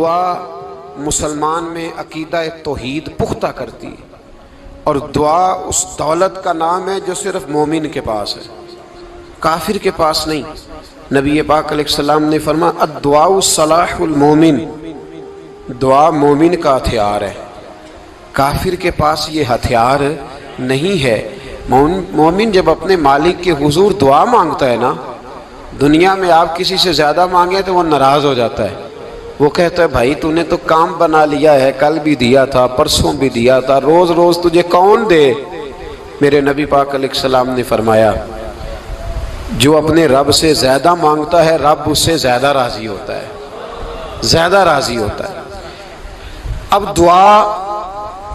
دعا مسلمان میں عقیدہ توحید پختہ کرتی ہے، اور دعا اس دولت کا نام ہے جو صرف مومن کے پاس ہے، کافر کے پاس نہیں۔ نبی پاک علیہ السلام نے فرمایا الدعاء صلاح المومن، دعا مومن کا ہتھیار ہے، کافر کے پاس یہ ہتھیار نہیں ہے۔ مومن جب اپنے مالک کے حضور دعا مانگتا ہے نا، دنیا میں آپ کسی سے زیادہ مانگیں تو وہ ناراض ہو جاتا ہے، وہ کہتا ہے بھائی تو نے تو کام بنا لیا ہے، کل بھی دیا تھا، پرسوں بھی دیا تھا، روز روز تجھے کون دے؟ میرے نبی پاک علیہ السلام نے فرمایا جو اپنے رب سے زیادہ مانگتا ہے رب اس سے زیادہ راضی ہوتا ہے، زیادہ راضی ہوتا ہے۔ اب دعا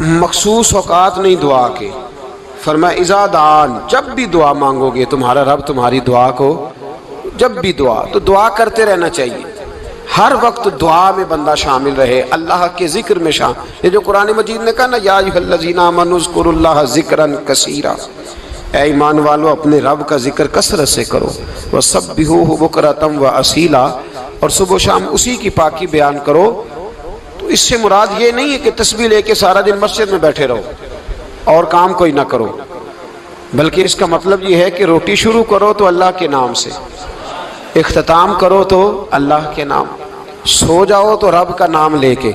مخصوص اوقات نہیں دعا کے، فرمایا اذا دعان، جب بھی دعا مانگو گے تمہارا رب تمہاری دعا کو، جب بھی دعا تو دعا کرتے رہنا چاہیے، ہر وقت دعا میں بندہ شامل رہے، اللہ کے ذکر میں شامل۔ یہ جو قرآن مجید نے کہا نا یا ایھا الذین آمنوا اذکروا اللہ ذکرا کثیرا، اے ایمان والو اپنے رب کا ذکر کثرت سے کرو، وسبحوہ بکرۃ واصیلا، اور صبح و شام اسی کی پاکی بیان کرو۔ تو اس سے مراد یہ نہیں ہے کہ تسبیح لے کے سارا دن مسجد میں بیٹھے رہو اور کام کوئی نہ کرو، بلکہ اس کا مطلب یہ ہے کہ روٹی شروع کرو تو اللہ کے نام سے، اختتام کرو تو اللہ کے نام، سو جاؤ تو رب کا نام لے کے،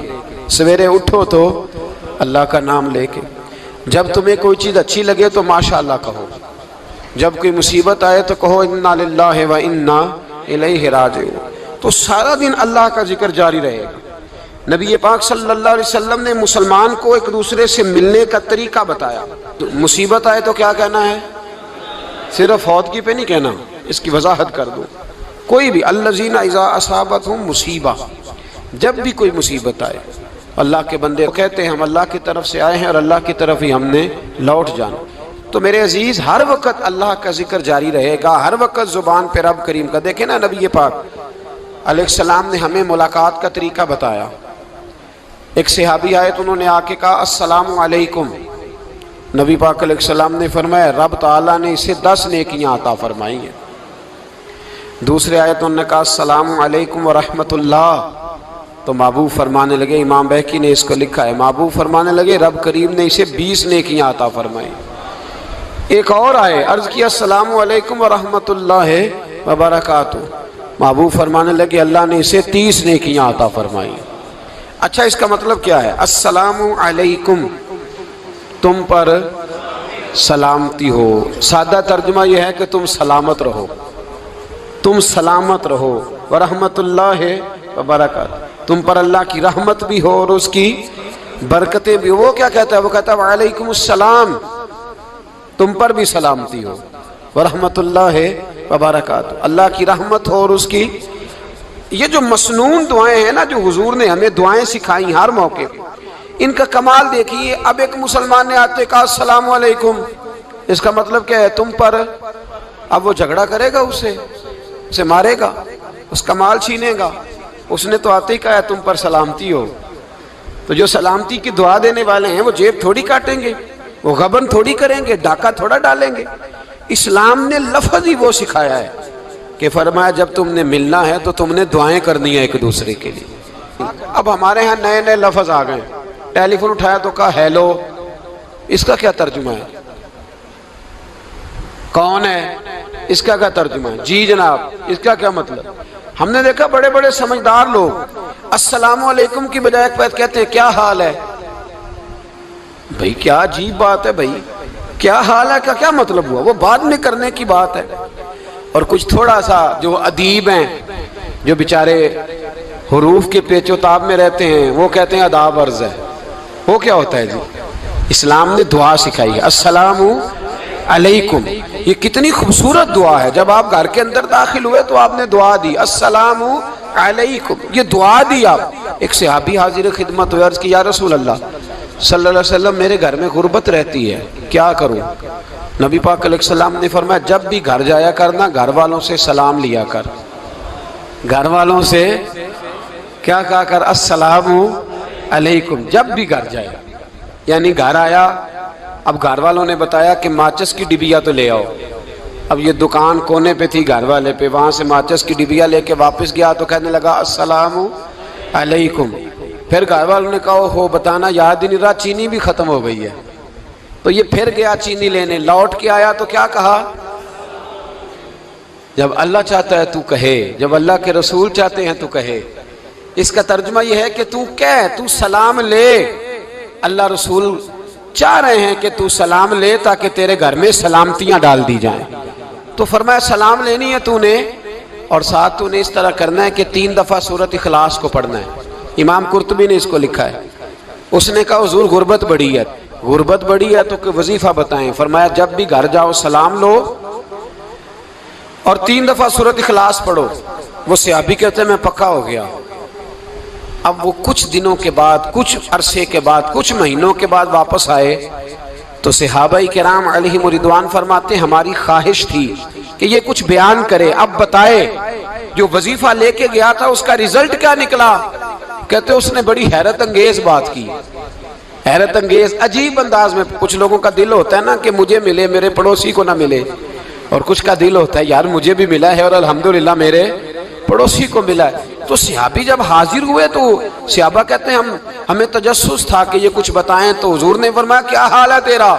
سویرے اٹھو تو اللہ کا نام لے کے، جب تمہیں کوئی چیز اچھی لگے تو ماشاءاللہ کہو، جب کوئی مصیبت آئے تو کہو انا للہ و انا الیہ راجعون۔ تو سارا دن اللہ کا ذکر جاری رہے گا۔ نبی پاک صلی اللہ علیہ وسلم نے مسلمان کو ایک دوسرے سے ملنے کا طریقہ بتایا۔ مصیبت آئے تو کیا کہنا ہے؟ صرف فوت پہ نہیں کہنا، اس کی وضاحت کر دو۔ کوئی بھی الذین اذا اصابتہم مصیبہ، جب بھی کوئی مصیبت آئے اللہ کے بندے کہتے ہیں ہم اللہ کی طرف سے آئے ہیں اور اللہ کی طرف ہی ہم نے لوٹ جانا۔ تو میرے عزیز ہر وقت اللہ کا ذکر جاری رہے گا، ہر وقت زبان پہ رب کریم کا۔ دیکھیں نا نبی پاک علیہ السلام نے ہمیں ملاقات کا طریقہ بتایا۔ ایک صحابی آئے تو انہوں نے آ کے کہا السلام علیکم، نبی پاک علیہ السلام نے فرمایا رب تعالیٰ نے اسے 10 نیکیاں عطا فرمائی ہیں۔ دوسرے آئے تو انہوں نے کہا السلام علیکم ورحمۃ اللہ، تو محبوب فرمانے لگے، امام بہقی نے اس کو لکھا ہے، محبوب فرمانے لگے رب کریم نے اسے 20 نیکیاں عطا فرمائی۔ ایک اور آئے، عرض کیا السلام علیکم ورحمۃ اللہ وبرکاتہ، محبوب فرمانے لگے اللہ نے اسے 30 نیکیاں عطا فرمائی۔ اچھا اس کا مطلب کیا ہے؟ السلام علیکم، تم پر سلامتی ہو، سادہ ترجمہ یہ ہے کہ تم سلامت رہو، تم سلامت رہو، ورحمۃ اللہ وبرکاتہ، تم پر اللہ کی رحمت بھی ہو اور اس کی برکتیں بھی ہو۔ وہ کیا کہتا ہے؟ وہ کہتا ہے وعلیکم السلام، تم پر بھی سلامتی ہو، ورحمۃ اللہ وبرکاتہ، اللہ کی رحمت ہو اور اس کی۔ یہ جو مسنون دعائیں ہیں نا جو حضور نے ہمیں دعائیں سکھائی ہر موقع پہ، ان کا کمال دیکھیے۔ اب ایک مسلمان نے آتے کہا السلام علیکم، اس کا مطلب کیا ہے؟ تم پر۔ اب وہ جھگڑا کرے گا اسے مارے گا، اس کا مال چھینے گا؟ اس نے تو آتے ہی کہا ہے تم پر سلامتی ہو۔ تو جو سلامتی کی دعا دینے والے ہیں وہ جیب تھوڑی کاٹیں گے، وہ غبن تھوڑی کریں گے، ڈاکہ تھوڑا ڈالیں گے۔ اسلام نے لفظ ہی وہ سکھایا ہے کہ فرمایا جب تم نے ملنا ہے تو تم نے دعائیں کرنی ہیں ایک دوسرے کے لیے۔ اب ہمارے ہاں نئے نئے لفظ آ گئے، ٹیلی فون اٹھایا تو کہا ہیلو، اس کا کیا ترجمہ ہے؟ کون ہے؟ اس کا کیا ترجمہ ہے؟ جی جناب، اس کا کیا مطلب؟ ہم نے دیکھا بڑے بڑے سمجھدار لوگ السلام علیکم کی بجائے کہتے ہیں کیا حال ہے؟ بھئی کیا عجیب بات ہے، بھئی کیا حال ہے کا کیا مطلب ہوا؟ وہ بعد میں کرنے کی بات ہے۔ اور کچھ تھوڑا سا جو ادیب ہیں، جو بیچارے حروف کے پیچ و تاب میں رہتے ہیں، وہ کہتے ہیں آداب عرض ہے۔ وہ کیا ہوتا ہے جی؟ اسلام نے دعا سکھائی ہے السلام علیکم، یہ کتنی خوبصورت دعا ہے۔ جب آپ گھر کے اندر داخل ہوئے تو آپ نے دعا دی السلام علیکم، یہ دعا دی آپ۔ ایک صحابی حاضر خدمت ہوئے، عرض کی یا رسول اللہ صلی اللہ علیہ وسلم میرے گھر میں غربت رہتی ہے، کیا کروں؟ نبی پاک علیہ السلام نے فرمایا جب بھی گھر جایا کرنا گھر والوں سے سلام لیا کر، گھر والوں سے کیا کہا کر؟ السلام علیکم، جب بھی گھر جائے۔ یعنی گھر آیا، اب گھر والوں نے بتایا کہ ماچس کی ڈبیا تو لے آؤ۔ اب یہ دکان کونے پہ تھی گھر والے پہ، وہاں سے ماچس کی ڈبیا لے کے واپس گیا تو کہنے لگا السلام علیکم۔ پھر گھر والوں نے کہا ہو بتانا یاد ہی نہیں رہا، چینی بھی ختم ہو گئی ہے۔ تو یہ پھر گیا چینی لینے، لوٹ کے آیا تو کیا کہا؟ جب اللہ چاہتا ہے تو کہے، جب اللہ کے رسول چاہتے ہیں تو کہے۔ اس کا ترجمہ یہ ہے کہ تو کہہ، تو سلام لے۔ اللہ رسول چاہ رہے ہیں کہ تو سلام لے تاکہ تیرے گھر میں سلامتیاں ڈال دی جائیں۔ تو فرمایا سلام لینی ہے تو نے، اور ساتھ تو نے اس طرح کرنا ہے کہ 3 دفعہ سورۃ اخلاص کو پڑھنا ہے۔ امام قرطبی نے اس کو لکھا ہے۔ اس نے کہا حضور غربت بڑی ہے، غربت بڑی ہے تو کہ وظیفہ بتائیں۔ فرمایا جب بھی گھر جاؤ سلام لو اور 3 دفعہ سورۃ اخلاص پڑھو۔ وہ صحابی کہتے ہیں میں پکا ہو گیا۔ اب وہ کچھ دنوں کے بعد، کچھ عرصے کے بعد، کچھ مہینوں کے بعد واپس آئے تو صحابہ کرام علیہم رضوان فرماتے ہیں ہماری خواہش تھی کہ یہ کچھ بیان کرے، اب بتائے جو وظیفہ لے کے گیا تھا اس کا رزلٹ کیا نکلا۔ کہتے اس نے بڑی حیرت انگیز بات کی، حیرت انگیز عجیب انداز میں۔ کچھ لوگوں کا دل ہوتا ہے نا کہ مجھے ملے میرے پڑوسی کو نہ ملے، اور کچھ کا دل ہوتا ہے یار مجھے بھی ملا ہے اور الحمدللہ میرے پڑوسی کو ملا ہے۔ تو صحابی جب حاضر ہوئے تو صحابہ کہتے ہیں ہمیں تجسس تھا کہ یہ کچھ بتائیں، تو حضور نے فرمایا کیا حال ہے تیرا؟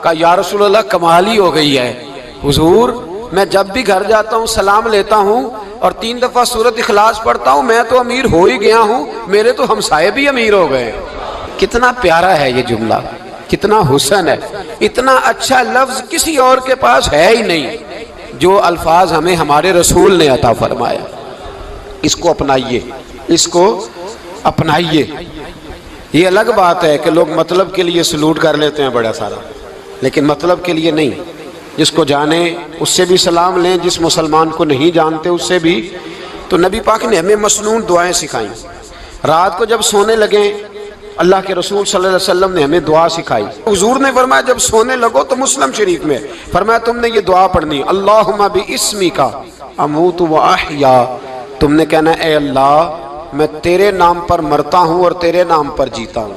کہا یا رسول اللہ کمال ہی ہو گئی ہے حضور، میں جب بھی گھر جاتا ہوں سلام لیتا ہوں اور 3 دفعہ سورۃ اخلاص پڑھتا ہوں، میں تو امیر ہو ہی گیا ہوں، میرے تو ہمسائے بھی امیر ہو گئے۔ کتنا پیارا ہے یہ جملہ، کتنا حسن ہے، اتنا اچھا لفظ کسی اور کے پاس ہے ہی نہیں جو الفاظ ہمیں ہمارے رسول نے عطا فرمایا۔ اس کو اپنائیے، اس کو اپنائیے۔ یہ الگ بات ہے کہ لوگ مطلب کے لیے سلوٹ کر لیتے ہیں بڑا سارا، لیکن مطلب کے لیے نہیں۔ جس کو جانے اس سے بھی سلام لیں، جس مسلمان کو نہیں جانتے اس سے بھی۔ تو نبی پاک نے ہمیں مسنون دعائیں سکھائیں۔ رات کو جب سونے لگیں اللہ کے رسول صلی اللہ علیہ وسلم نے ہمیں دعا سکھائی۔ حضور نے فرمایا جب سونے لگو تو مسلم شریف میں فرمایا تم نے یہ دعا پڑھنی، اللہم باسمک اموت و احیا۔ تم نے کہنا اے اللہ میں تیرے نام پر مرتا ہوں اور تیرے نام پر جیتا ہوں۔